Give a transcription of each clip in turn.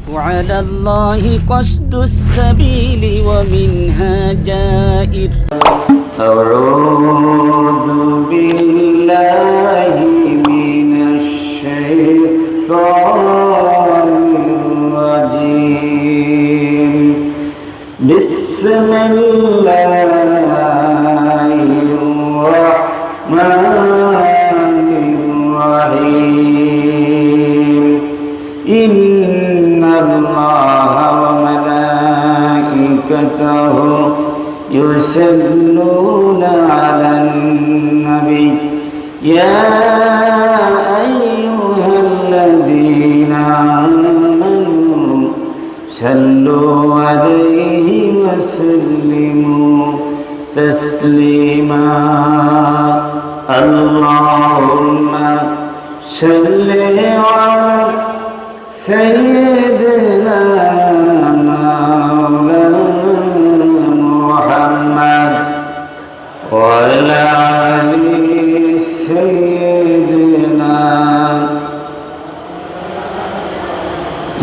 وعلى الله قصد السبيل ومنها جائر. أعوذ بالله من الشيطان الرجيم. بسم الله الرحمن الرحيم. إن الله وملائكته يصلون على النبي يا أيها الذين آمنوا صلوا عليه وسلموا تسليما. اللهم صل على سيدنا مولانا محمد وعلى آل سيدنا.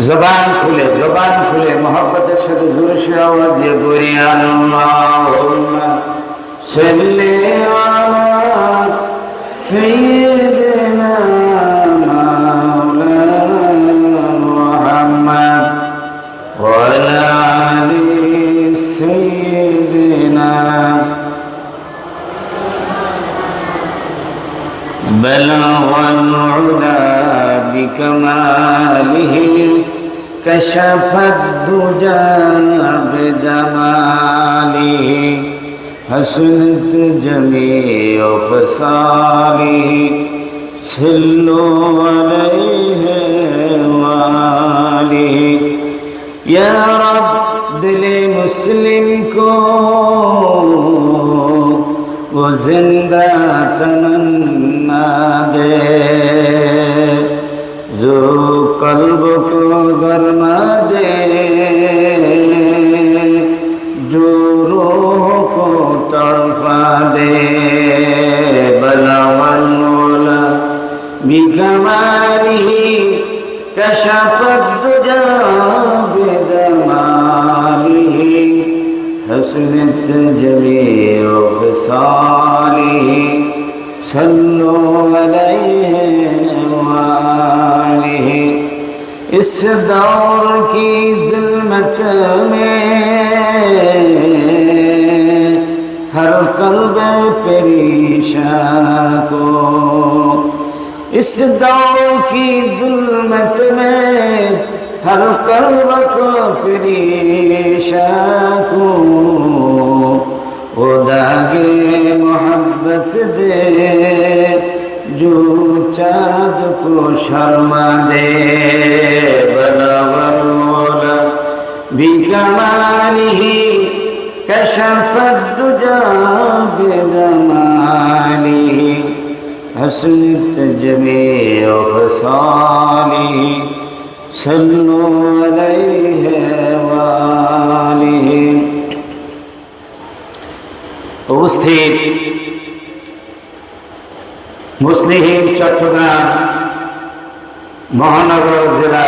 জবান খুলে মোহাব্বতের সাথে জোরে সে আওয়াজ দিয়ে পড়ি আল্লাহুম্মা সাল্লি আলা সাইয়্যিদিনা মাওলানা মুহাম্মদ ওয়া আলা আলি সাইয়্যিদিনা. بلغ العلا بكماله كشف الدجى بجماله حسنت جميع خصاله صلوا عليه وآله. يا رب دل مسلم کو وہ زندہ تمنا دے، جو قلب کو گرما دے، جو روح کو تڑپا دے. بلغ العلا بکمالہ کشف الدجى بجمالہ حسنت جميع خصاله صلوا عليه وآله. اس دور کی ظلمت میں ہر قلب پریشان کو، اس دور کی ظلمت میں ہر قلب کو پریشان کو وہ داغے محبت دے، جو چاند کو شرما دے. بلغ العلا بکمالہ کشف الدجى بجمالہ حسنت جميع خصاله صلوا عليه وآله. উপস্থিত মুসলিম চট্টগ্রাম মহানগর জেলা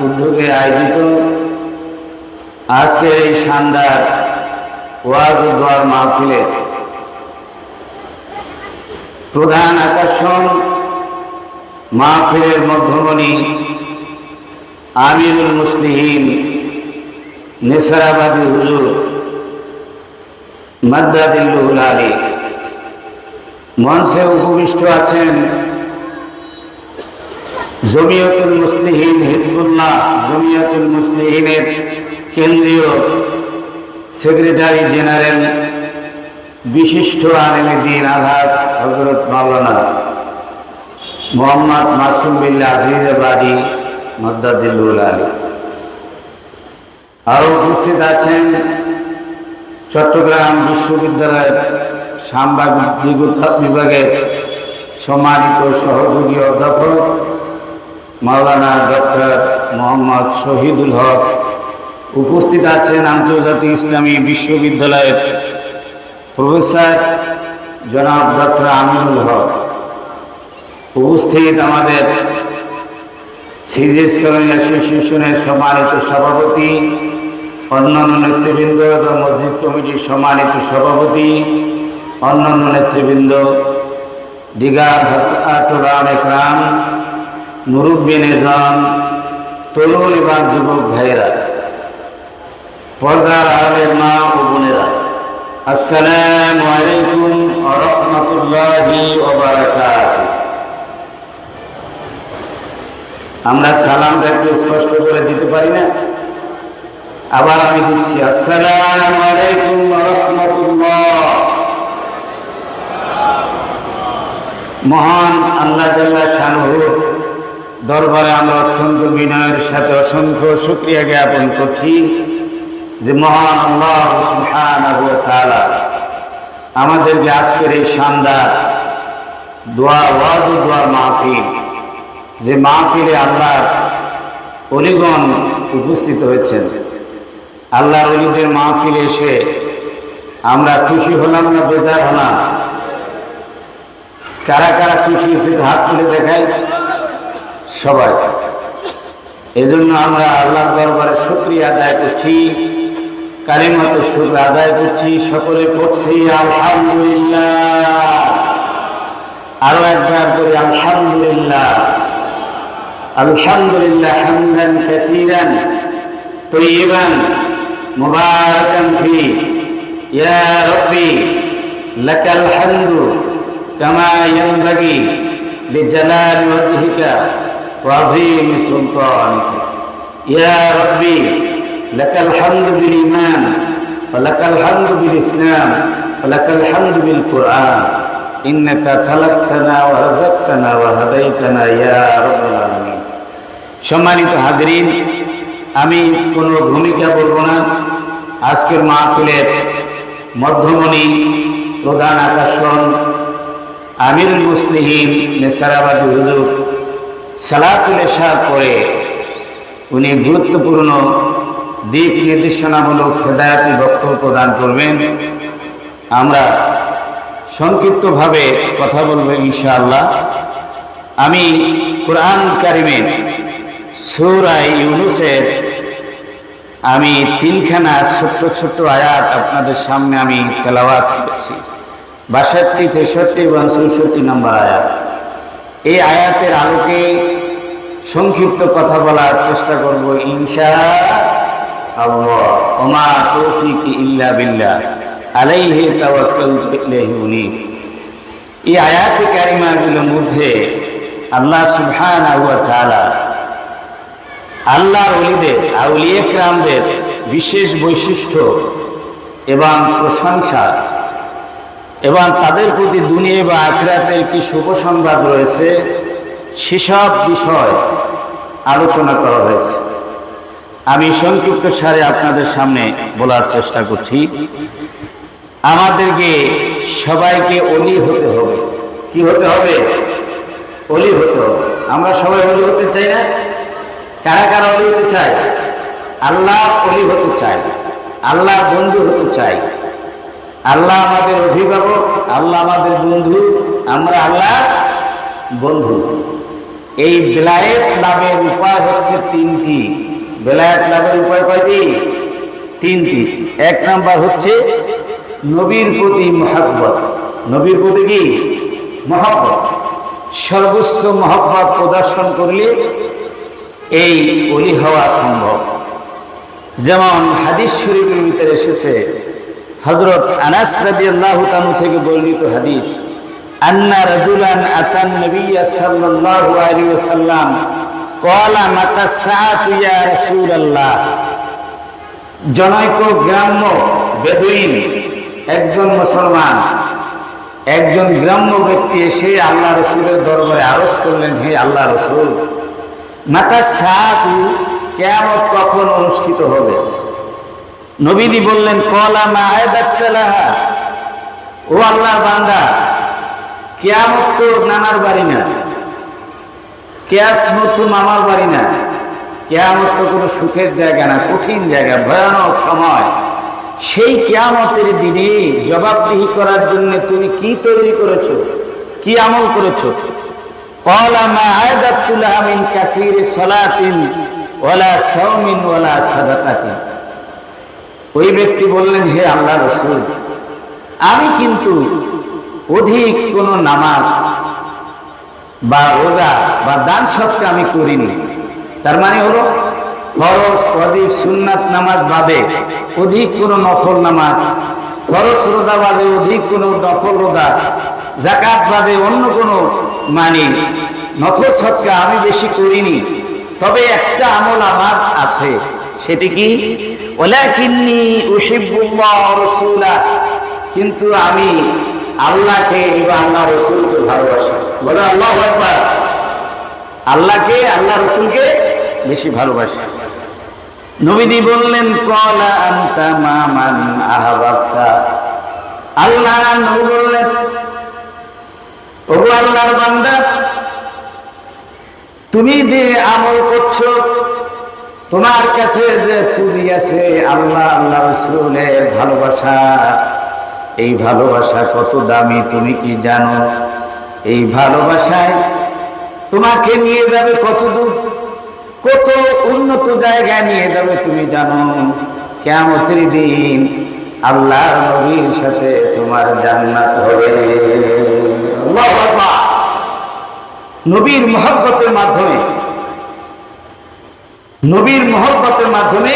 উদ্যোগে আয়োজিত আজকের এই শানদার ওয়াজ ও দোয়ার মাহফিলের প্রধান আকর্ষণ মাহফিলের মধ্যমণি আমিরুল মুসলিহিন নেসারাবাদী হুজুর মাদ্দাদিল্লুহুল আলী। মঞ্চে উপবিষ্ট আছেন জমিয়তুল মুসলিহিন হিজবুল্লাহ জমিয়তুল মুসলিহিনের কেন্দ্রীয় সেক্রেটারি জেনারেল বিশিষ্ট আলেমে দ্বীন আলহাজ হযরত মাওলানা মোহাম্মদ মাসুম বিল্লাহ আজিজাবাদী মাদ্দাদিল্লুহুল আলী। আরও উপস্থিত আছেন চট্টগ্রাম বিশ্ববিদ্যালয়ের সাংবাদিকতা বিভাগের সম্মানিত সহযোগী অধ্যাপক মাওলানা ডক্টর মোহাম্মদ শহীদুল হক। উপস্থিত আছেন আন্তর্জাতিক ইসলামী বিশ্ববিদ্যালয়ের প্রফেসর জনাব ডক্টর আমিনুল হক। উপস্থিত আমাদের সিজিএস কলোনি অ্যাসোসিয়েশনের সম্মানিত সভাপতি, অন্যান্য নেতৃবৃন্দ এবং মসজিদ কমিটির সম্মানিত সভাপতি, অন্যান্য নেতৃবৃন্দ, দিগার হযরতুল একরাম, মুরব্বী নিজাম, তরুণ এবং যুবক ভাইয়েরা, পর্দার আড়ালের মা ও বোনেরা, আসসালামু আলাইকুম ওয়া রাহমাতুল্লাহি ওয়া বারাকাতুহু। আমরা সালামটা একটু স্পষ্ট করে দিতে পারি না? আবার আমি দিচ্ছি, আসসালামু আলাইকুম ওয়া রাহমাতুল্লাহ। মহান আল্লাহ জাল্লা শানুহু দরবারে আমরা অত্যন্ত বিনয়ের সাথে অসংখ্য শুকরিয়া জ্ঞাপন করছি যে মহান আল্লাহ সুবহানাহু ওয়া তাআলা আমাদেরকে আজকের এই শানদার দোয়ার মাহফিল, যে মাহফিলে আল্লাহর ওলিগণ উপস্থিত হয়েছেন, আল্লাহর ওলিদের মাহফিলে এসে আমরা খুশি হলাম না বেজার হলাম? কারা কারা খুশি হয়েছে হাত তুলে দেখায় সবাই। এজন্য আমরা আল্লাহর দরবারে শুকরিয়া আদায় করছি, কালিমাতে শুকর আদায় করছি, সকলে পড়ছি আলহামদুলিল্লাহ। আরো একবার করি আলহামদুলিল্লাহ। আলহামদুলিল্লাহ হামদান কাসীরান তাইয়িবান মুবারাকান ফি ইয়া রাব্বি লাকাল হামদু কামা ইয়ানবাগি লিজালালি ওয়াজহিকা ওয়া আযীমি সুলতানিকা। ইয়া রাব্বি লাকাল হামদু বিল ঈমান ওয়া লাকাল হামদু বিল ইসলাম ওয়া লাকাল হামদু বিল কুরআন ইন্নাকা খালাকতানা ওয়া রাযাকতানা ওয়া হাদাইতানা ইয়া রাব্বাল আলামিন। সম্মানিত হাজরিন, আমি কোনো ভূমিকা বলবো না। আজকের মাহফিলের মধ্যমণি, প্রধান আকর্ষণ, আমিরুল মুসলিহিন নেসারাবাদী হুজুর সালাতুল ইশার পরে উনি গুরুত্বপূর্ণ দিক নির্দেশনামূলক হেদায়েতি বক্তব্য প্রদান করবেন। আমরা সংক্ষিপ্তভাবে কথা বলবো ইনশাআল্লাহ। আমি কুরআন কারীমের সূরা ইউনূসের আমি তিনখানা ছোট্ট ছোট্ট আয়াত আপনাদের সামনে আমি তেলাওয়াত করেছি, ৬২, ৬৩ এবং ৬৪ নম্বর আয়াত। এই আয়াতের আলোকে সংক্ষিপ্ত কথা বলার চেষ্টা করব ইনশাআল্লাহ। ওমা তৌফিকি ইল্লা বিল্লাহ আলাইহি তাওয়াক্কালতু ইলাইহি উনীব। এই আয়াতে কারিমাগুলোর মধ্যে আল্লাহ সুবহানাহু ওয়া তাআলা আল্লাহর ওলিদের, আউলিয়া কিরামদের বিশেষ বৈশিষ্ট্য এবং প্রশংসা এবং তাদের প্রতি দুনিয়া বা আখিরাতের কি শুভ সংবাদ রয়েছে সেসব বিষয় আলোচনা করা হয়েছে। আমি সংক্ষিপ্ত সারে আপনাদের সামনে বলার চেষ্টা করছি। আমাদেরকে সবাইকে ওলি হতে হবে। কি হতে হবে? ওলি হতে হবে। আমরা সবাই ওলি হতে চাই না? কারা কারা ওলি হতে চায়? আল্লাহ ওলি হতে চায়, আল্লাহ বন্ধু হতে চাই। আল্লাহ আমাদের অভিভাবক, আল্লাহ আমাদের বন্ধু, আমরা আল্লাহ বন্ধু। এই বেলায়েত লাভের উপায় হচ্ছে তিনটি। বেলায়েত লাভের উপায় কয়টি? তিনটি। এক নাম্বার হচ্ছে নবীর প্রতি মহব্বত। নবীর প্রতি কি? মহব্বত। সর্বোচ্চ মহব্বত প্রদর্শন করলে এই ওলি হওয়া সম্ভব। যেমন হাদিস শরীফের ভিতরে এসেছে, হযরত আনাস রাদিয়াল্লাহু তাআলা থেকে বর্ণিত হাদিস, আন্না রাজুলান আতান নবিয়্য সাল্লাল্লাহু আলাইহি ওয়াসাল্লাম ক্বালা মাতা সাআতু ইয়া রাসূলুল্লাহ। জনৈক গ্রাম্য বেদুইন, একজন মুসলমান, একজন গ্রাম্য ব্যক্তি এসে আল্লাহ রাসূলের দরবারে আরজ করলেন, হে আল্লাহ রাসূল, মাতা সাআতু, কিয়ামত কখন অনুষ্ঠিত হবে? নবীজি বললেন, ক্বালা মা আ'দাতালাহা, ও আল্লাহর বান্দা, কিয়ামত তো নানার বাড়ি না, কিয়ামত তো মামার বাড়ি না, কিয়ামত তো কোনো সুখের জায়গা না, কঠিন জায়গা, ভয়ানক সময়। সেই কিয়ামতের দিনে জবাবদিহি করার জন্য তুমি কি তৈরি করেছো, কি আমল করেছো? قال ما عددت لها من كثير صلاة ولا صوم ولا صدقة। ওই ব্যক্তি বললেন, হে আল্লাহ রাসূল, আমি কিন্তু অধিক কোন নামাজ বা রোজা বা দান সৎকা আমি করিনি। তার মানে হলো ফরজ ওয়াজিব সুন্নাত নামাজ বাদে অধিক কোন নফল নামাজ, ফরজ রোজা বাদে অধিক কোন নফল রোজা, যাকাত বাদে অন্য কোন মানে নফল সৎকা আমি বেশি করিনি। তবে একটা আমল আমার আছে, সেটি কি? ওয়ালাকিন্নী উহিব্বুল্লাহ ওয়া রাসূলা, কিন্তু আমি আল্লাহকে এবং আল্লাহ রাসূলকে ভালোবাসি। বলে আল্লাহু আকবার। আল্লাহকে আল্লাহ রাসূলকে বেশি ভালোবাসি। নবীজি বললেন, ক্বালা আনতা মা মান আহাবাবতা। আল্লাহ নবী বললেন, ও আল্লাহর বান্দা, তুমি যে আমল করছো, তোমার কাছে যে পুঁজি আছে আল্লাহ আল্লাহ রাসূলের ভালোবাসা, এই ভালোবাসা কত দামি তুমি কি জানো? এই ভালোবাসায় তোমাকে নিয়ে যাবে কত দূর, কত উন্নত জায়গায় নিয়ে যাবে তুমি জানো? কিয়ামতের দিন আল্লাহর নবীর সাথে তোমার জান্নাত হবে। আল্লাহু আকবার। নবীর মহব্বতের মাধ্যমে, নবীর মহব্বতের মাধ্যমে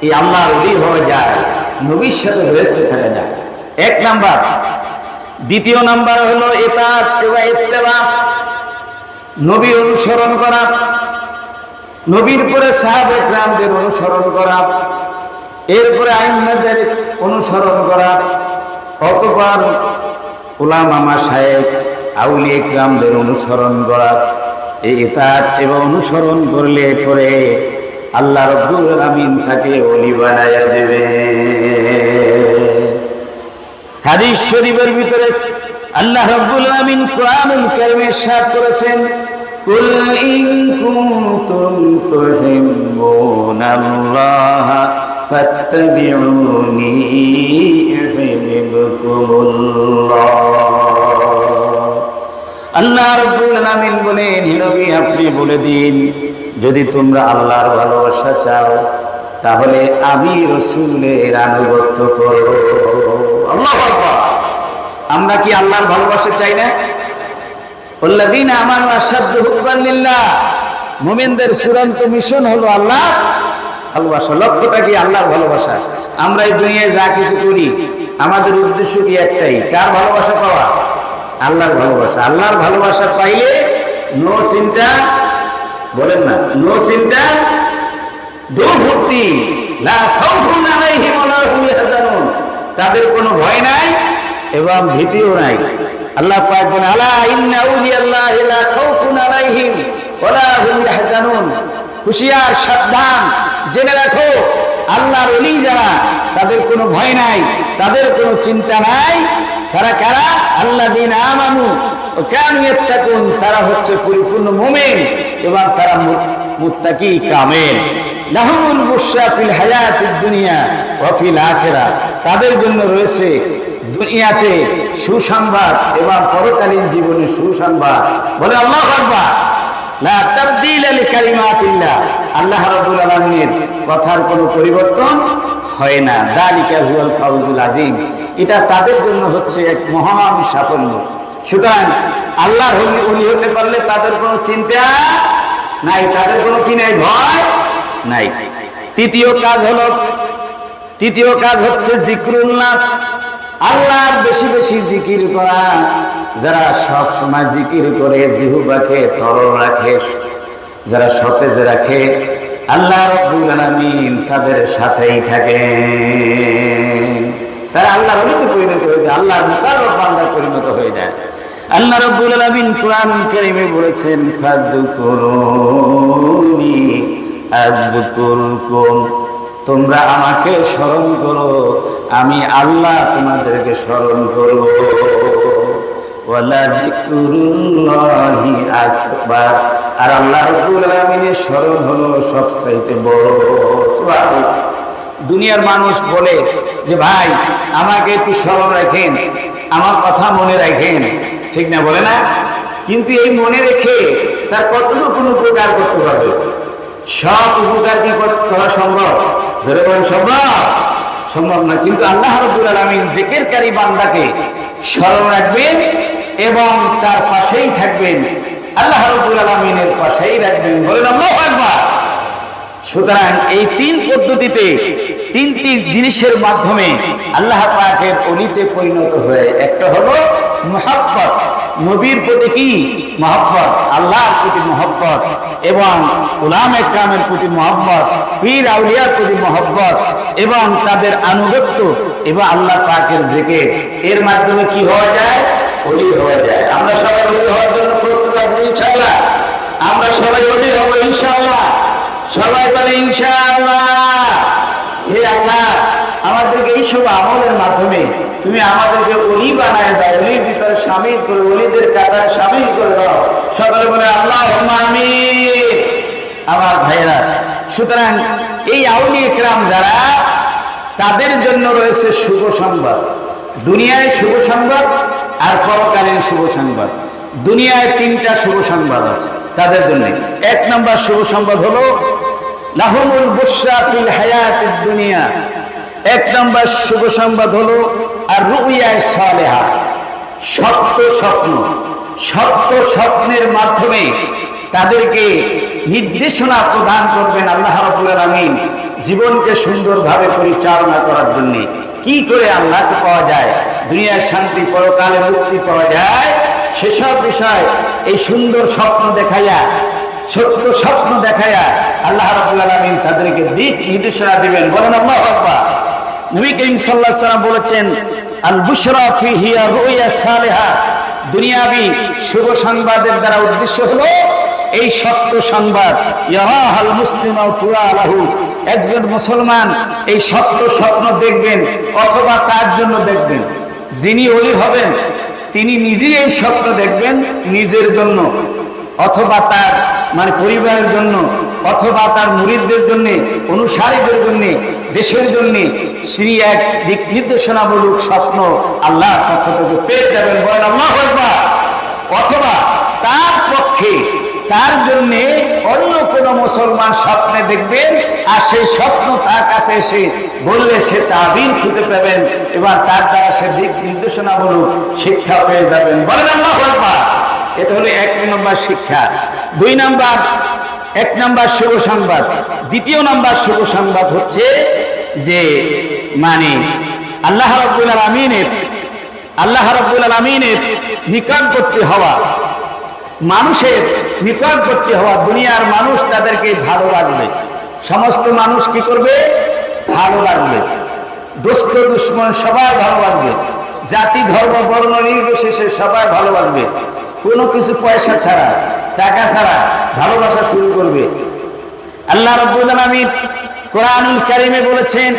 এই আল্লাহর ওলি হয়ে যায়, নবীর সাথে ব্যস্ত থাকা যায়। এক নাম্বার। দ্বিতীয় নাম্বার হলো ইতাআত ওয়া ইত্তিবা, নবীর অনুসরণ করা, নবীর পরে সাহাবা কিরামদের অনুসরণ করা, এরপরে আইম্মাদের অনুসরণ করা, অতঃপর উলামা মাশায়েখ আউলিয়া কিরামদের অনুসরণ করা। এই ইতাআত এবং অনুসরণ করলে পরে আল্লাহ রাব্বুল আলামিন তাকে ওলি বানায়া দেবে। হাদিস শরীফের ভিতরে আল্লাহ রাব্বুল আলামিন কোরআনুল কারীমে ইরশাদ করেছেন, কুল ইন কুনতুম তুহিব্বুনাল্লাহ ফাত্তাবিউনি ইউহিব্বুকুমুল্লাহ। আল্লাহ রাব্বুল আলামিন বলেন, হে নবী আপনি বলে দিন, যদি তোমরা আল্লাহর ভালোবাসা চাও তাহলে আমি রাসূলের আনুগত্য করো। আল্লাহু আকবার। আমরা কি আল্লাহর ভালোবাসা চাই না? আল্লাযীনা আমানু আশাদ্দু হুব্বান লিল্লাহ, মুমিনদের চূড়ান্ত মিশন হলো আল্লাহ ভালোবাসা। লক্ষ্যটা কি? আল্লাহর ভালোবাসা। আমরা এই দুনিয়ায় যা কিছু করি আমাদের উদ্দেশ্য কি একটাই, কার ভালোবাসা পাওয়া? আল্লাহর ভালোবাসা। আল্লাহর ভালোবাসা পাইলে নো চিন্তা, বলেন না, নো চিন্তা দো ভক্তি, লা খাউফুন আলাইহিম ওয়া লা হুম ইয়াহজানুন, তাদের কোনো ভয় নাই এবং ভীতিও নাই। আল্লাহ পাক বলেন, আলা ইন্না আউলিয়াল্লাহি লা খাউফুন আলাইহিম ওয়া লা হুম ইয়াহজানুন, হুঁশিয়ার, সাবধান, জেনে রাখো আল্লাহর ওলি যারা, তাদের কোনো ভয় নাই, তাদের কোনো চিন্তা নাই। কারা কারা? আল্লাযীনা আমানু ওয়া কানু ইয়াত্তাকুন, তারা হচ্ছে পরিপূর্ণ মুমিন এবং তারা মুত্তাকি কামেল। লাহুমুল বুশরা ফিল হায়াতিদ দুনিয়া ওয়া ফিল আখিরাহ, তাদের জন্য রয়েছে দুনিয়াতে সুসংবাদ এবং পরকালীন জীবনে সুসংবাদ। বলে আল্লাহু আকবার। লা তাবদীলা লিকালিমাতিল্লাহ, আল্লাহ রাব্বুল আলামিনের কথার কোনো পরিবর্তন হয় না। যালিকা হুয়াল ফাউজুল আযীম, এটা তাদের জন্য হচ্ছে এক মহান সাফল্য। সুতরাং আল্লাহর ওলি হতে পারলে তাদের কোনো চিন্তা নাই, তাদের কোনো কি নাই, ভয় নাই। তৃতীয় কাজ হচ্ছে জিকরুল্লাহ, আল্লাহর বেশি বেশি জিকির করা। যারা সব সময় জিকির করে, জিহ্বাকে তরল রাখে, যারা সতেজ রাখে, আল্লাহ রাব্বুল আলামিন তাদের সাথেই থাকেন। তারা আল্লাহর ওলিতে পরিণত হয়ে যায়, আল্লাহর মুকাররব বান্দা পরিণত হয়ে যায়। আল্লাহ রাব্বুল আলামিন কোরআনুল কারীমে বলেছেন, ফাযকুরুনি আযকুরকুম, তোমরা আমাকে স্মরণ করো, আমি আল্লাহ তোমাদেরকে স্মরণ করব। ওয়ালা যিকরুল্লাহি আকবার, আর আল্লাহ রাব্বুল আলামিনের স্মরণ হলো সবচাইতে বড়। সুবহানাল্লাহ। দুনিয়ার মানুষ বলে যে ভাই আমাকে একটু স্মরণ রাখেন, আমার কথা মনে রাখেন, ঠিক না? বলে না? কিন্তু এই মনে রেখে তার কতটুকু উপকার করতে পারবে? সব উপকার কি করা সম্ভব? ধরে বলেন সম্ভব? সম্ভব না। কিন্তু আল্লাহ রাব্বুল আলামিন জিকিরকারী বান্দাকে স্মরণ রাখবেন এবং তার পাশেই থাকবেন, আল্লাহ রাব্বুল আলামিনের পাশেই রাখবেন। বলেন আল্লাহু আকবার। সুতরাং এই তিন পদ্ধতিতে তিনটি জিনিসের মাধ্যমে আল্লাহ পাকের ওলিতে পরিণত হয়ে, একটা হলো মুহাব্বত, নবীর প্রতি কি মহব্বত, আল্লাহর প্রতি মহব্বত, এবং উলামা ইকরামের প্রতি মহব্বত, পীর আউলিয়ার প্রতি মহব্বত এবং তাদের আনুগত্য এবং আল্লাহ পাকের জিকির। এর মাধ্যমে কি হওয়া যায়? ওলি হওয়া যায়। আমরা সবাই ওলি হওয়ার জন্য প্রস্তুত আছি ইনশাআল্লাহ। আমরা সবাই ওলি হব ইনশাআল্লাহ। সবাই বলে ইনশাআল্লাহ। হে আল্লাহ, আমাদেরকে এইসব আমলের মাধ্যমে তুমি আমাদেরকে ওলি বানায় দাও, ওলির ভিতরে শামিল করে, ওলিদের কাতারে শামিল করে দাও। সকলে বলে আল্লাহুম্মা আমিন। আমার ভাইয়েরা, সুতরাং এই আউলিয়া কিরাম যারা, তাদের জন্য রয়েছে শুভ সংবাদ। দুনিয়ায় শুভ সংবাদ আর পরকালীন শুভ সংবাদ। দুনিয়ায় তিনটা শুভ সংবাদ আছে তাদের জন্য। এক নম্বর শুভ সংবাদ হলো লাহুমুল বুশরা ফিল হায়াতিদ দুনিয়া। এক নম্বর শুভ সংবাদ হলো আর রুইয়া সালেহা, সত্য স্বপ্ন। সত্য স্বপ্নের মাধ্যমে তাদেরকে নির্দেশনা প্রদান করবেন আল্লাহ রাব্বুল আলামিন জীবনকে সুন্দরভাবে পরিচালনা করার জন্য। কি করে আল্লাহকে পাওয়া যায়, দুনিয়ার শান্তি, পরকালে মুক্তি পাওয়া যায়, সেসব বিষয় এই সুন্দর স্বপ্ন দেখাইয়া, সত্য স্বপ্ন দেখাইয়া আল্লাহ রাব্বুল আলামিন তাদেরকে দিক নির্দেশনা দিবেন। বলেন আল্লাহু আকবার। নবী করিম সাল্লাল্লাহু আলাইহি ওয়াসাল্লাম বলেছেন, আল বুশরা ফিহি রুইয়া সালেহা। দুনিয়াবি শুভ সংবাদের দ্বারা উদ্দেশ্য হলো এই সত্য সংবাদ। ইয়ারাহাল মুসলিমা তুরা লাহু। একজন মুসলমান এই সত্য স্বপ্ন দেখবেন অথবা তার জন্য দেখবেন। যিনি ওলি হবেন তিনি নিজেই এই স্বপ্ন দেখবেন নিজের জন্য অথবা তার পরিবারের জন্য অথবা তার মুরিদদের জন্য, অনুসারীদের জন্য, দেশের জন্য। শ্রী এক দিক নির্দেশনামূলক স্বপ্ন আল্লাহর পক্ষ থেকে পেয়ে যাবেন। বলেন আল্লাহু আকবার। অথবা তার পক্ষে, তার জন্য অন্য কোনো মুসলমান স্বপ্নে দেখবেন, আর সেই স্বপ্ন তার কাছে এসে বললে সে তাবির খুঁজে পাবেন এবং তার দ্বারা সে দিক নির্দেশনামূলক শিক্ষা পেয়ে যাবেন। বলেন আল্লাহু আকবার। এটা হলো এক নম্বর শিক্ষা। দুই নম্বর, এক নম্বর শুভ সংবাদ। দ্বিতীয় নম্বর শুভ সংবাদ হচ্ছে যে আল্লাহ রাব্বুল আলামিনের নিকটবর্তী হওয়া, মানুষের নিকটবর্তী হওয়া। দুনিয়ার মানুষ তাদেরকে ভালো লাগবে, সমস্ত মানুষ কি করবে? ভালো লাগবে। দোস্ত দুশ্মন সবাই ভালো লাগবে, জাতি ধর্ম বর্ণ নির্বিশেষে সবাই ভালো লাগবে। কোনো কিছু পয়সা ছাড়া, টাকা ছাড়া ভালোবাসা শুরু করবে। আল্লাহ রাব্বুল আলামিন কোরআনুল কারীমে বলেছেন,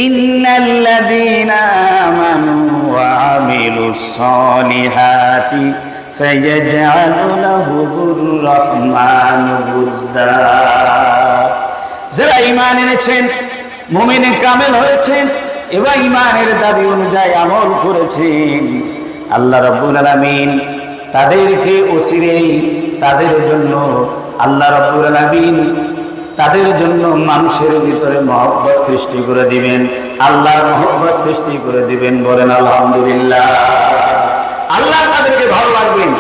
ইন্নাল্লাযীনা আমানু ওয়া আমিলুস সালিহাতি সায়াজআলু লাহুমুর রাহমানু উদ্দা। যারা ঈমান এনেছেন, মুমিনে কামেল হয়েছেন এবং ঈমানের দাবি অনুযায়ী আমল করেছেন, আল্লাহ রাব্বুল আলামিন তাদেরকে অচিরেই তাদের জন্য, আল্লাহ রাব্বুল আলামিন তাদের জন্য মানুষের ভিতরে মহব্বত সৃষ্টি করে দিবেন, আল্লাহর মহব্বত সৃষ্টি করে দিবেন। বলেন আলহামদুলিল্লাহ। আল্লাহ তাদেরকে ভালো লাগবেন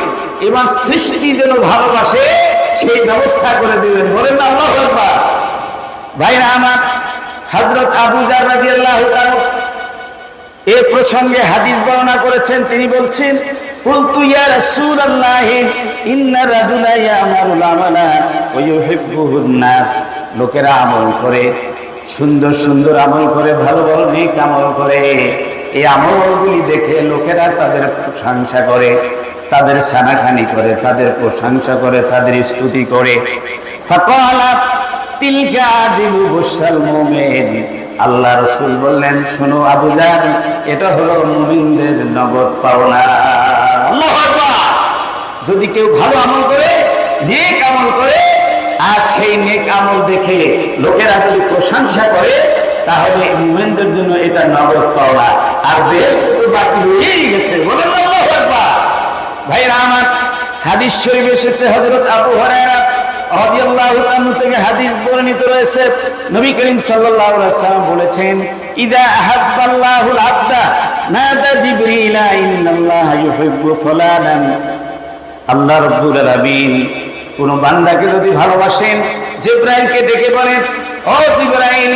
এবং সৃষ্টি যেন ভালোবাসে সেই ব্যবস্থা করে দিবেন। বলেন আল্লাহু আকবার। ভাইরা আমার, হযরত আবু যার রাদিয়াল্লাহু তাআলা এই প্রসঙ্গে হাদিস বর্ণনা করেছেন। তিনি বলছেন, কুলতু ইয়া রাসূলুল্লাহ ইন্না রাজুলা ইয়ামালুল আমালা ওয়া ইউহিব্বুহুন নাস। লোকেরা আমল করে, সুন্দর সুন্দর আমল করে, ভালো ভালো নেক আমল করে। এই আমলগুলি দেখে লোকেরা তাদের প্রশংসা করে, তাদের সানাখানি করে, তাদের প্রশংসা করে, তাদের স্তুতি করে। ফাকালা তিলকা আদিলু বুশরাল মুমিন। আল্লাহ রাসূল বললেন, শোনো আবু যার, এটা হলো মুমিনদের নগদ পাওনা। আল্লাহু আকবার। যদি কেউ ভালো আমল করে, নেক আমল করে, আর সেই নেক আমল দেখে লোকেরা যদি প্রশংসা করে, তাহলে মুমিনদের জন্য এটা নগদ পাওনা, আর বেহেশত তো বাকি রয়েই গেছে। বলেন আল্লাহু আকবার। ভাইরা আমার, হাদিস শরীফে এসেছে, হযরত আবু হুরায়রা রাদিয়াল্লাহু আনহু থেকে হাদিস বর্ণিত রয়েছে, নবী করিম সাল্লাল্লাহু আলাইহি ওয়াসাল্লাম বলেছেন, ইদা আহাব্বাল্লাহুল আবদা নাদা জিবরিলা ইন্নাল্লাহা ইউহিব্বু ফুলানান। আল্লাহ রাব্বুল আলামিন কোন বান্দাকে যদি ভালোবাসেন, জিবরাইলকে ডেকে বলেন, ও জিবরাইল,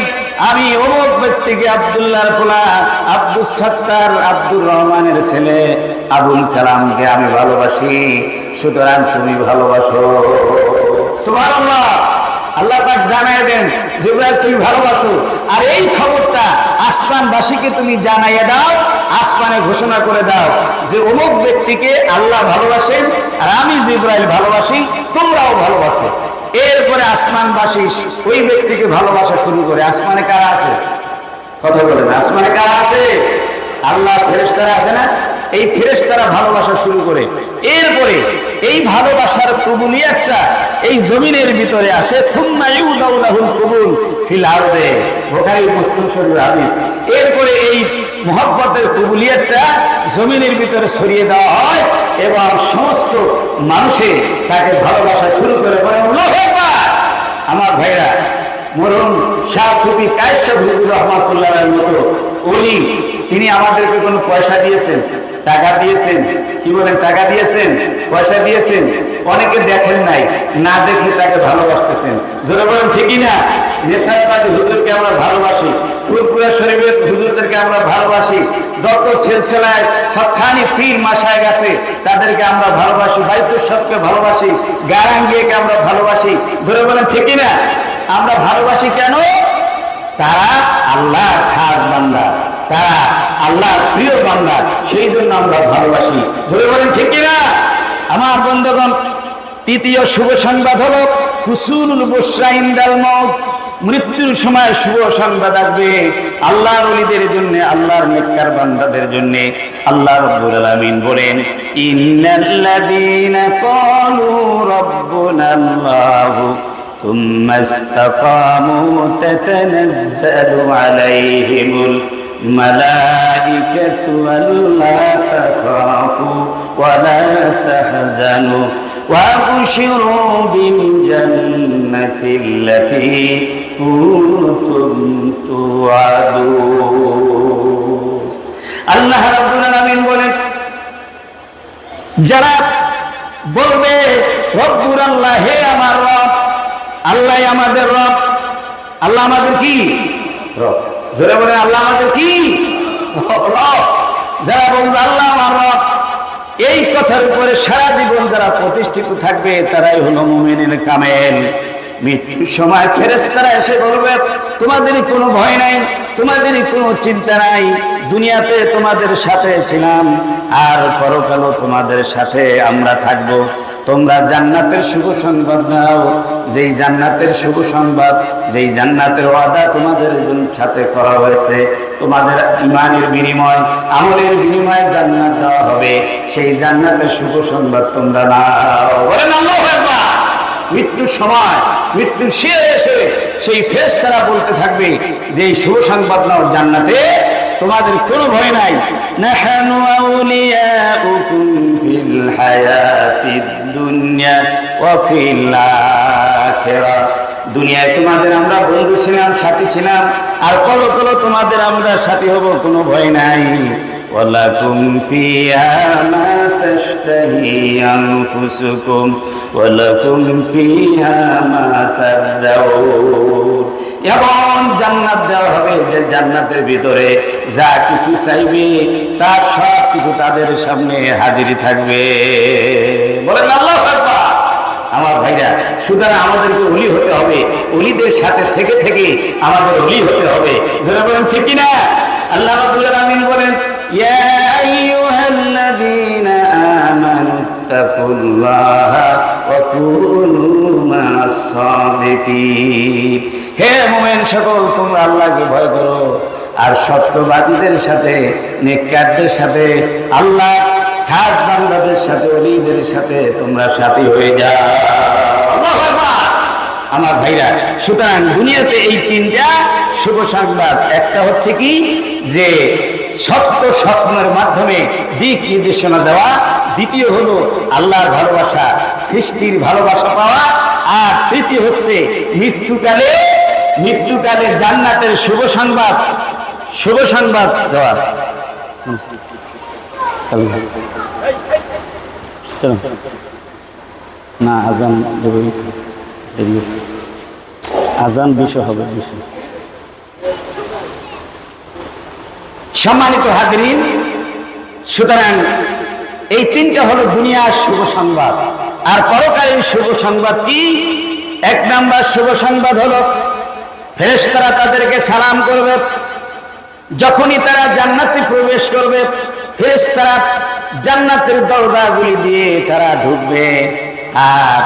আমি অমুক ব্যক্তিকে আব্দুল্লাহর পোলা আব্দুস সাত্তার আব্দুর রহমানের ছেলে আবুল কালামকে আমি ভালোবাসি, সুতরাং তুমি ভালোবাসো। সুবহানাল্লাহ। আল্লাহ পাক জানায় দেন, জিবরাইল তুমি ভালোবাসো, আর এই খবরটা আসমানবাসীকে তুমি জানাইয়া দাও, আসমানে ঘোষণা করে দাও যে অমুক ব্যক্তিকে আল্লাহ ভালোবাসেন আর আমি জিবরাইল ভালোবাসি, তোমরাও ভালোবাসো। এরপরে আসমানবাসী ওই ব্যক্তিকে ভালোবাসা শুরু করে। আসমানে কারা আছে? কথা বলেন, আসমানে কারা আছে? আল্লাহ, ফেরেশতারা আছে না? এই ফেরেশতারা ভালোবাসা শুরু করে। এরপরে এই ভালোবাসার কবুলিয়াতটা এই জমিনের ভিতরে আসে। সুম্মা ইউদাউলাহুল কবুল ফিল আরদে, বুখারী মুসলিম শরীফ হাদিস। এরপরে এই মুহাব্বতের কবুলিয়াতটা জমিনের ভিতরে ছড়িয়ে দেওয়া হয় এবং সমস্ত মানুষে তাকে ভালোবাসা শুরু করে। বলে আল্লাহু আকবার। আমার ভাইরা, মরহুম শাহ সুফি কায়েস হুজুর রহমাতুল্লাহ আলাইহির মতো ওলি, তিনি আমাদেরকে কোনো পয়সা দিয়েছেন, টাকা দিয়েছেন, কি বলেন, টাকা দিয়েছেন, পয়সা দিয়েছেন, অনেকে দেখেন নাই, না দেখে তাকে ভালোবাসতেছেন। জোরে বলেন ঠিকই না? নেশাবাজি হুজুরকে আমরা ভালোবাসি, ফুরফুরা শরীফের হুজুরদেরকে আমরা ভালোবাসি, যত সিলসিলায় হক্কানি পীর মাশায়েখ আছে তাদেরকে আমরা ভালোবাসি, বাইতুল শরীফকে ভালোবাসি, গারাঙ্গিয়াকে আমরা ভালোবাসি। জোরে বলেন ঠিকই না? আমরা ভালোবাসি কেন? তারা আল্লাহর খাস বান্দা, তারা আল্লাহর প্রিয় বান্দা, সেই জন্য আমরা ভালোবাসি। ধরে বলেন ঠিক কিনা? আমার বন্ধুগণ, তৃতীয় শুভ সংবাদ হলো হুসুলুল বুশরা ইনদাল মউত। মৃত্যুর সময় শুভ সংবাদ আসবে আল্লাহর ওলিদের জন্য, আল্লাহর নেককার বান্দাদের জন্য। আল্লাহ রাব্বুল আলামিন বলেন, ইন্নাল্লাযীনা ক্বালু রাব্বুনাল্লাহু থুম্মা ইসতাকামু তাতানাজ্জালু আলাইহিমুল মালাইকাতু আল্লা তাখাফু ওয়া লা তাহজানু ওয়া আবশিরু বিল জান্নাতিল্লাতী কুনতুম তুআদুন। আল্লাহ রাব্বুল আলামিন বলেন, যারা বলবে রব্বুর আল্লাহ, হে আমার রব, আল্লাহ আমাদের রব। আল্লাহ আমাদের কি রব? যারা বলে আল্লাহ আমাদের কি রব, যারা বলবে আল্লাহ আমার রব, এই কথার উপরে সারা জীবন যারা প্রতিষ্ঠিত থাকবে তারাই হলো মুমিনুল কামেল। মৃত্যুর সময় ফেরেশতারা এসে বলবে, তোমাদেরই কোনো ভয় নাই, তোমাদেরই কোনো চিন্তা নাই, দুনিয়াতে তোমাদের সাথে ছিলাম আর পরকালও তোমাদের সাথে আমরা থাকবো। তোমরা জান্নাতের শুভ সংবাদ দাও, যেই জান্নাতের শুভ সংবাদ, যেই জান্নাতের ওয়াদা তোমাদের সাথে করা হয়েছে, তোমাদের ঈমানের বিনিময়, আমলের বিনিময়ে জান্নাত দেওয়া হবে, সেই জান্নাতের শুভ সংবাদ তোমরা নাও। বলেন আল্লাহু আকবার। মৃত্যুর সময়, মৃত্যুর শেষে সেই ফেরেশতারা বলতে থাকবে যে এই শুভ সংবাদ নাও, জান্নাতে তোমাদের কোনো ভয় নাই। নাহনু আউলিয়াউকুম ফিল হায়াতিদ দুনিয়া ওয়া ফিল আখিরাহ। দুনিয়ায় তোমাদের আমরা বন্ধু ছিলাম, সাথী ছিলাম, আর পরকালে তোমাদের আমরা সাথী হব, কোনো ভয় নাই। ওয়ালাকুম ফিহা মা তাশতাহি আনফুসুকুম ওয়ালাকুম ফিহা মা তাদউন। এবং জান্নাত দেওয়া হবে, যে জান্নাতের ভিতরে যা কিছু চাইবে তার সব কিছু তাদের সামনে হাজিরি থাকবে। বলেন আল্লাহু আকবার। আমার ভাইরা, সুতরাং আমাদেরকে ওলি হতে হবে, ওলিদের সাথে থেকে থেকে আমাদের ওলি হতে হবে। যারা বলেন ঠিক কিনা? আল্লাহ রাব্বুল আলামিন বলেন, ইয়া আইয়ুহাল্লাযীনা আমানু তাকুল্লাহা ওয়া কুনু মা'আস সাদিকিন। হে মুমিন সকল, তোমরা আল্লাহকে ভয় করো আর সত্যবাদীদের সাথে, নেককারদের সাথে, আল্লাহ খাস বান্দাদের সাথে, ওলিদের সাথে তোমরা সাথী হয়ে যাও। আল্লাহু আকবার। আমার ভাইরা, সুতরাং দুনিয়াতে এই তিনটা শুভ সংবাদ, একটা হচ্ছে কি, যে সত্য স্বপ্নের মাধ্যমে দিক নির্দেশনা দেওয়া, দ্বিতীয় হলো আল্লাহর ভালোবাসা, সৃষ্টির ভালোবাসা পাওয়া, আর তৃতীয় হচ্ছে মৃত্যুকালে জান্নাতের শুভ সংবাদ দেওয়া। না আজান বিষয় হবে। সম্মানিত হাজরিন, সুতরাং এই তিনটা হলো দুনিয়ার শুভ সংবাদ। আর পরকালীন শুভ সংবাদ কি? এক নাম্বার শুভ সংবাদ হলো ফেরেশতারা তাদেরকে সালাম করবে। যখনই তারা জান্নাতে প্রবেশ করবে, ফেরেশতারা জান্নাতের দরজাগুলি দিয়ে তারা ঢুকবে। আর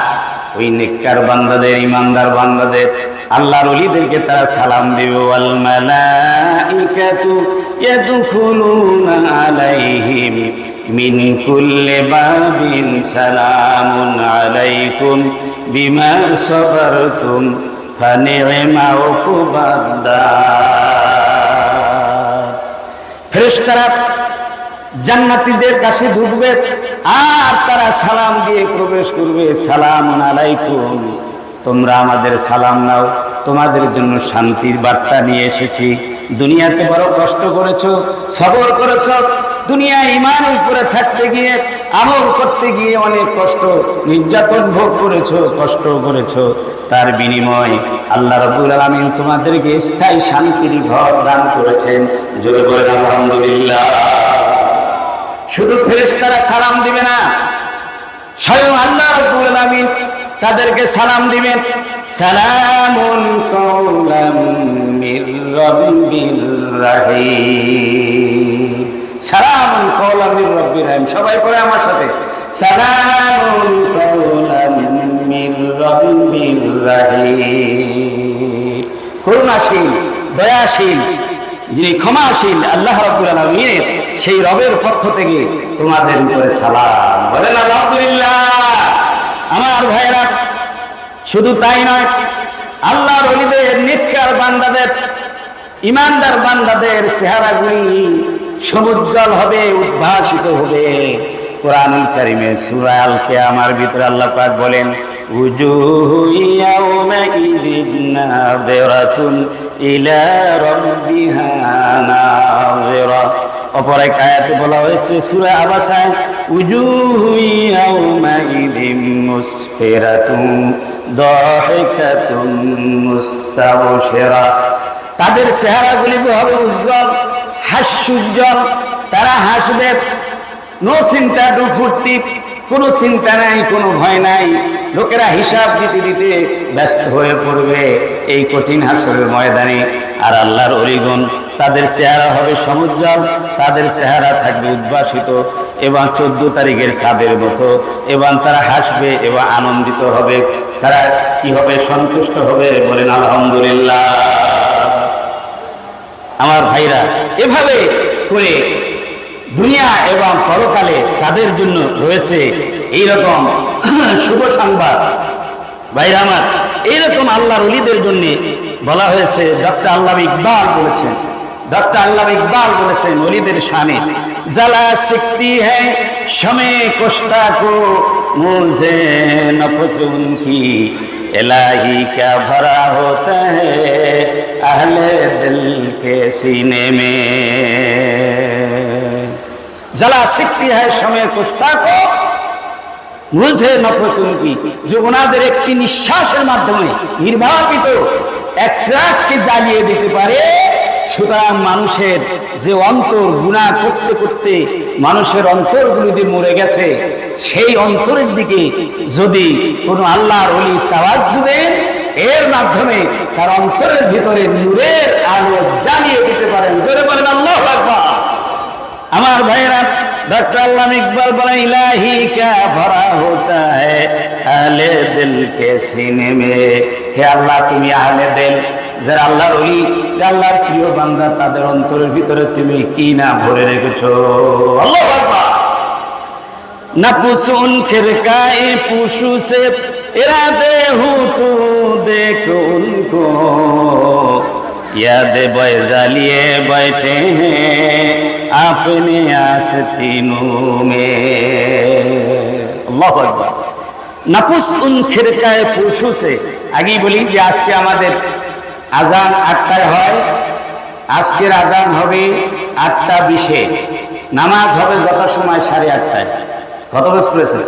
ওই নেককার বান্দাদের, ইমানদার বান্দাদের, আল্লাহর ওলিদেরকে তারা সালাম দিবে। ওয়াল মালাইকাতু ইয়াদখুলুনা আলাইহিম মিন কুল্লি বাবিন সালামুন আলাইকুম বিমা সাবারতুম ফানি'মা উকুবাদ। ফেরেশতারা জান্নাতীদের কাছে ঢুকবে আর তারা সালাম দিয়ে প্রবেশ করবে। সালামুন আলাইকুম, তোমরা আমাদের সালাম নাও, তোমাদের জন্য শান্তির বার্তা নিয়ে এসেছি। দুনিয়াতে বড় কষ্ট করেছো, সবর করেছো, দুনিয়ায় ঈমানের উপরে থাকতে গিয়ে, আমল করতে গিয়ে অনেক কষ্ট, নির্যাতন ভোগ করেছো, কষ্ট করেছো। তার বিনিময় আল্লাহ রাব্বুল আলামিন তোমাদেরকে স্থায়ী শান্তির ঘর দান করেছেন। জোরে বলেন আলহামদুলিল্লাহ। শুধু ফেরেশতারা সালাম দিবে না, স্বয়ং আল্লাহ রাব্বুল আলামিন তাদেরকে সালাম দিবেন। সালামুন কাওলাম মির রাব্বির রাহিম। সালামুন কাওলাম মির রাব্বির রাহিম। সবাই পড়ে আমার সাথে, সালামুন কাওলাম মির রাব্বির রাহিম। করুণাশীল, দয়াশীল, যিনি ক্ষমাশীল আল্লাহ রাব্বুল আলামিন, সেই রবের পক্ষ থেকে তোমাদের উপরে সালাম। বলেন আলহামদুলিল্লাহ। আমার ভাইরা, শুধু তাই নয়, আল্লাহর ওলিদের, নেককার বান্দাদের, ইমানদার বান্দাদের চেহারাগুলি সমুজ্জ্বল হবে, উদ্ভাসিত হবে। কোরআনুল কারীমের সূরা আল কিয়ামার ভিতরে আল্লাহ পাক বলেন, উজুহু ইয়াওমাইযিন নাযিরাতুন ইলা রাব্বিহা নাযিরা। অপর এক আয়াতে বলা হয়েছে সূরা আবাসায়, উজুহু ইয়াওমাইযিন মুসফিরাতুন দাহিকাতুন মুস্তাবশিরা। তাদের চেহারাগুলি হবে উজ্জ্বল, হাস্যোজ্জ্বল, তারা হাসবে। নো চিন্তা, নো ফুর্তি, কোনো চিন্তা নাই, কোনো ভয় নাই। লোকেরা হিসাব দিতে দিতে ব্যস্ত হয়ে পড়বে এই কঠিন হাসরের ময়দানে। আর আল্লাহর ওলিগণ, তাদের চেহারা হবে সমুজ্জ্বল, তাদের চেহারা থাকবে উদ্ভাসিত এবং 14 তারিখের চাঁদের মতো। এবং তারা হাসবে এবং আনন্দিত হবে। তারা কি হবে? সন্তুষ্ট হবে। বলেন আলহামদুলিল্লাহ। আমার ভাইরা, এভাবে করে দুনিয়া এবং পরকালে তাদের জন্য রয়েছে এইরকম শুভ সংবাদ। ভাইরা আমার, এইরকম আল্লাহর ওলিদের জন্য বলা হয়েছে। ডক্টর আল্লামা ইকবাল বলেছেন ওলিদের শানে, জ্বালা সিকতি হ্যায় শমে কোষ্টা কো মুঝে নফসুন কি इलाही क्या भरा होता है अहले दिल के सीने में। जला सिकती है शमे कुश्ता को मुझे नफसुन की। जो ওনাদের একটি নিঃশ্বাসের মাধ্যমে নির্বাপিত একসাথে জ্বালিয়ে দিতে পারে। সুতরাং মানুষের যে অন্তর গুনাহ করতে করতে মানুষের অন্তরগুলিতে মরে গেছে, সেই অন্তরের দিকে যদি কোনো আল্লাহর ওলি তাওয়াজ্জু দেন, এর মাধ্যমে তার অন্তরের ভিতরে নূরের আলো জ্বালিয়ে দিতে পারেন। জোরে বলেন আল্লাহু আকবার। আমার ভাইরা, डॉक्टर अल्लामा इकबाल बोला इलाही क्या भरा होता है अहले दिल के सीने में। हे अल्लाह তুমি আহলে দিল, যারা আল্লাহর ওলি, আল্লাহর প্রিয় বান্দা, তাদের অন্তরের ভিতরে তুমি কি না ভরে রেখেছো। আল্লাহু আকবার। नफस उनके रकाए पूशू से इरादे हूँ तो देखो उनको याद बैजालिए बैठे हैं अपने आस्तीनों में। अल्लाहु আকবার। নাফস উন খিরকায়ে ফুসু সে। আগেই বলি যে আজকে আমাদের আজান 8টায় হয়, আজকের আজান হবে 8টা 20-এ, নামাজ হবে যথাসময় 8:30টায়। কত মাস পড়েছে?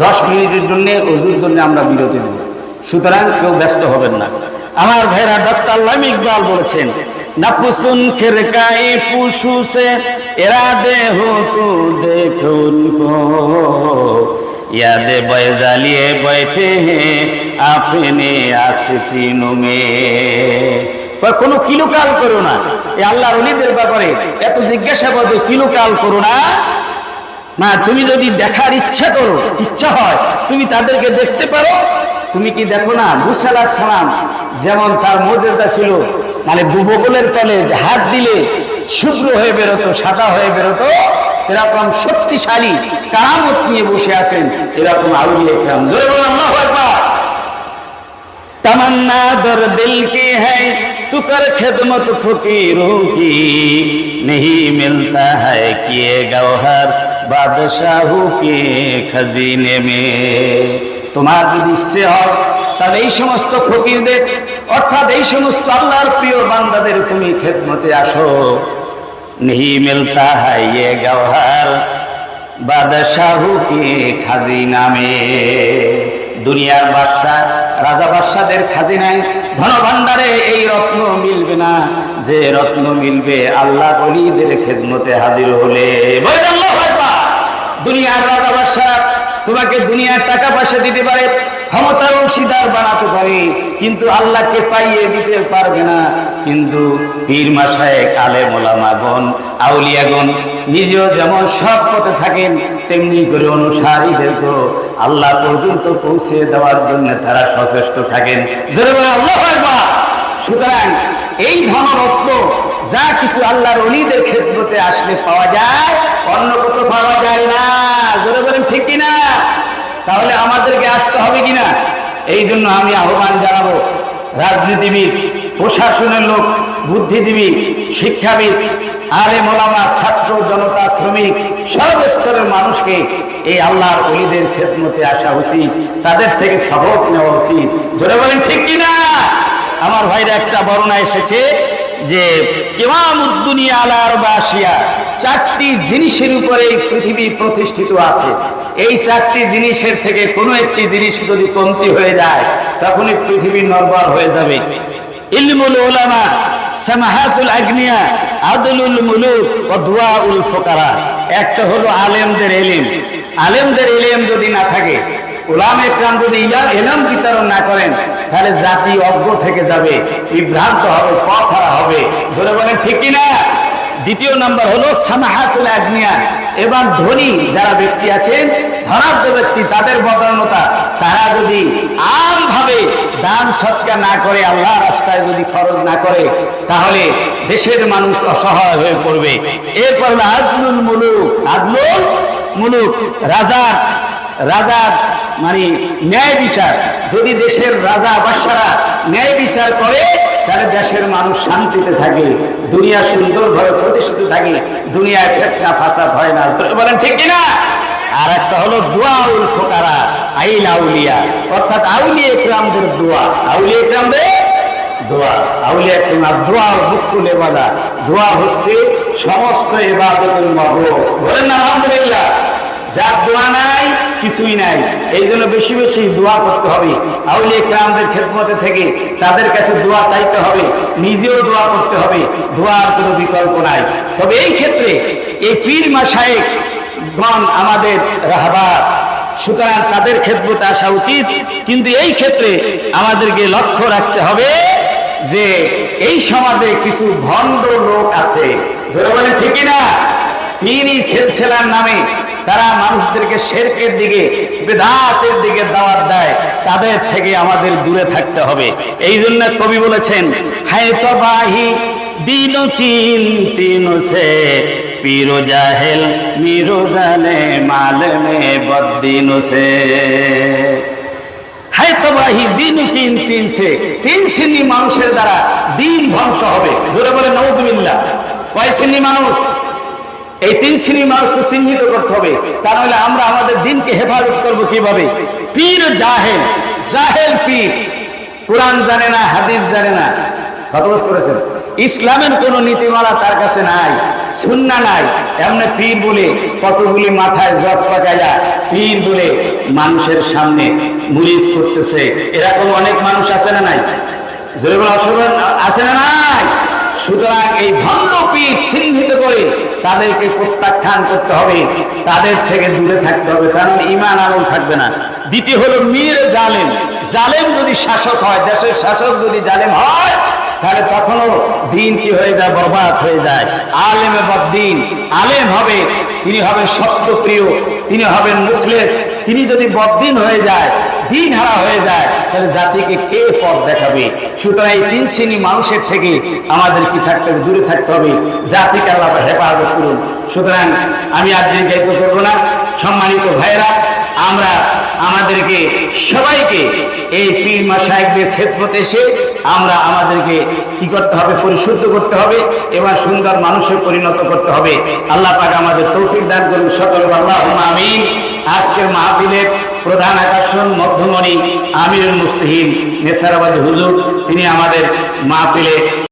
10 মিনিটের জন্য ওযুর জন্য আমরা বিরতি দেব, সুতরাং কেউ ব্যস্ত হবেন না। আমার ভাইরা ডক্টর আল্লামা ইকবাল বলেছেন, নাফসুন খিরকায়ে ফুসু সে ইরাদে হো তু দেখো উनको याद बैजालिए बैठे हैं अपने आस्तीनों में। কোনো কিলুকাল করো না, এই আল্লাহর ওলিদের ব্যাপারে এত জিজ্ঞাসা করবে কিলুকাল করো না। না, তুমি যদি দেখার ইচ্ছা হয় তুমি তাদেরকে দেখতে পারো। তুমি কি দেখো না মুসা আলাইহিস সালাম যেমন তার মুজিজা ছিল, মানে বগলের তলে হাত দিলে শুভ্র হয়ে বেরোতো, সাদা হয়ে বেরোতো, এরকম শক্তিশালী কারামত নিয়ে বসে আছেন এরকম আউলিয়া কিরাম। জোরে বলুন আল্লাহু আকবার। तमन्ना दर दिल की है तू कर खिदमत फकीरों की नहीं मिलता है किए गौहर बादशाहों के खजीने में। তোমার যদি ইচ্ছে হয় তাহলে এই সমস্ত ফকিরদের অর্থাৎ এই সমস্ত আল্লাহর প্রিয় বান্দাদের তুমি খেদমতে আসো। नहीं मिलता है ये गौहर बादशाहों के खजीना में। দুনিয়ার বাদশা রাজা বাদশাদের খাজিনায় ধন ভান্ডারে এই রত্ন মিলবে না, যে রত্ন মিলবে আল্লাহ ওলিদের খেদমতে হাজির হলে। বলেন আল্লাহু আকবার। দুনিয়ার রাজা বাদশা তোমাকে দুনিয়ার টাকা পয়সা দিতে পারে, ক্ষমতার অংশীদার বানাতে পারে, কিন্তু আল্লাহকে পাইয়ে দিতে পারবে না। কিন্তু পীর মাশায়েখ আলেম ওলামাগণ আউলিয়াগণ নিজেও যেমন সৎ পথে থাকেন, তেমনি করে অনুসারীদেরকেও আল্লাহ পর্যন্ত পৌঁছে দেওয়ার জন্য তারা সচেষ্ট থাকেন। জোরে বলে আল্লাহু আকবার। সুতরাং এই ধনরত্ন যা কিছু আল্লাহর ওলিদের খেদমতে আসলে পাওয়া যায়, অন্য কোথাও পাওয়া যায় না। জোরে বলেন ঠিক কিনা? তাহলে আমাদেরকে আসতে হবে কিনা? এই জন্য আমি আহ্বান জানাবো রাজনীতিবিদ, প্রশাসনের লোক, বুদ্ধিজীবী, শিক্ষাবিদ, আলেম ওলামা, ছাত্র জনতা, শ্রমিক, সব স্তরের মানুষকে এই আল্লাহর ওলিদের খেদমতে আসা উচিত, তাদের থেকে সবক নেওয়া উচিত। জোরে বলেন ঠিক কিনা? আমার ভাইরা একটা বর্ণনা এসেছে যে কিয়ামুদ দুনিয়া আলা আরবাশিয়া, 4টি জিনিসের উপরে পৃথিবী প্রতিষ্ঠিত আছে। এই 4টি জিনিসের থেকে কোনো একটি জিনিস যদি কমতি হয়ে যায় তখনই পৃথিবী নড়বড় হয়ে যাবে। ইলমুল উলামা, সামাহাতুল আগনিয়া, আদলুল মুলুক ওয়া দুআউল ফুকারা। একটা হলো আলেমদের ইলম। আলেমদের ইলম যদি না থাকে, উলামায়ে কেরাম যদি ইলম বিতরণ না করেন, তাহলে জাতি অজ্ঞ থেকে যাবে, বিভ্রান্ত হবে, পথহারা হবে। জোরে বলেন ঠিক কিনা? দ্বিতীয় নাম্বার হলো সামাহাতুল আগনিয়া, এবং ধনী যারা ব্যক্তি আছেন, ধনাঢ্য ব্যক্তি, তাদের বদান্যতা, তারা যদি আমভাবে দান সৎকা না করে, আল্লাহ রাস্তায় যদি খরচ না করে, তাহলে দেশের মানুষ অসহায় হয়ে পড়বে। এরপর আদলুল মুলুক, আদলুল মুলুক, রাজার মানে ন্যায় বিচার। যদি দেশের রাজা বাদশারা ন্যায় বিচার করে, তাহলে দেশের মানুষ শান্তিতে থাকে, দুনিয়া সুন্দরভাবে প্রতিষ্ঠিত থাকে, দুনিয়ায় ফিতনা ফাসাদ হয় না। বলেন ঠিক কিনা? আর একটা হলো দুআউল ফুকারা, আইল আউলিয়া, অর্থাৎ আউলিয়া ইকরামদের দোয়া। আউলিয়া ইকরামদের দোয়া, আউলিয়া ইকরাম দোয়া বুকুল ইবাদত। দোয়া হচ্ছে সমস্ত ইবাদতের মাবরুর। বলেন না আলহামদুলিল্লাহ। যার দোয়া নাই কিছুই নাই। এই জন্য বেশি বেশি দোয়া করতে হবে। আউলিয়া ইকরামদের খেদমতে থেকে তাদের কাছে দোয়া চাইতে হবে, নিজেও দোয়া করতে হবে, দোয়ার কোনো বিকল্প নাই। তবে এই ক্ষেত্রে এই পীর মাশায়েখ গণ আমাদের রাহবার, সুতরাং তাদের খেদমতে আসা উচিত। কিন্তু এই ক্ষেত্রে আমাদেরকে লক্ষ্য রাখতে হবে যে এই সমাজে কিছু ভণ্ড লোক আছে। যারা বলেন ঠিক কিনা? পীরি সিলসিলার নামে তারা মানুষদেরকে শিরকের দিকে, বিদআতের দিকে দাওয়াত দেয়, তাদের থেকে আমাদের দূরে থাকতে হবে। এই জন্য কবি বলেছেন, হায় তবাহি দিনো তিনো সে পীরো জাহেল মিরো জানে মাল মে বদ্দিনো সে। है तबाही दिन की इन तीन से, तीन শ্রেণী মানুষের দ্বারা দিন ধ্বংস হবে। জোরে বলে নাউজুবিল্লাহ। কয় শ্রেণী মানুষ? এই তিন শ্রেণীর মানুষ তো চিহ্নিত করতে হবে, তা নাহলে আমরা আমাদের দিনকে হেফাজত করবো কিভাবে? পীর জাহেল, জাহেল পীর, কোরআন জানে না, হাদিস জানে না। কত বছর করেছেন? ইসলামের কোন নীতিমালা তার কাছে নাই, সুন্নাহ নাই, এমনি পীর বলে কতগুলি মাথায় জট পাকাইয়া পীর বলে মানুষের সামনে মুরিদ করতেছে। এরকম অনেক মানুষ আছে না নাই? জোরে বলা আছে না নাই? সুতরাং এই ভণ্ড পীর চিহ্নিত করে তাদেরকে প্রত্যাখ্যান করতে হবে, তাদের থেকে দূরে থাকতে হবে, কারণ ঈমান আমল থাকবে না। দ্বিতীয় হলো মীর জালেম, জালেম যদি শাসক হয়, দেশের শাসক যদি জালেম হয়, তাহলে তখনও দিন কি হয়ে যায়? বরবাদ হয়ে যায়। আলেমে বদ্দিন, আলেম হবে, তিনি হবেন সত্যপ্রিয়, তিনি হবেন মুখলেস। তিনি যদি বদ্দিন হয়ে যায়, দিন হারা হয়ে যায়, তাহলে জাতিকে কে পথ দেখাবে? সুতরাং এই তিন শ্রেণী মানুষের থেকে আমাদের কি থাকতে হবে? দূরে থাকতে হবে। জাতিকে আল্লাহ হেফাজত করুন। সুতরাং আমি আর দীর্ঘায়িত করবো না। সম্মানিত ভাইয়েরা, আমরা আমাদেরকে সবাইকে এই পীর মাশায়েখদের খেদমতে এসে আমরা আমাদেরকে কি করতে হবে? পরিশুদ্ধ করতে হবে এবং সুন্দর মানুষে পরিণত করতে হবে। আল্লাহ পাক আমাদের তৌফিক দান করুন। সকলে আল্লাহুম্মা আমিন। আজকের মাহফিলের প্রধান আকর্ষণ মধ্যমণি আমিরুল মুস্তাহিন নেসারাবাদী হুজুর, তিনি আমাদের মাহফিলে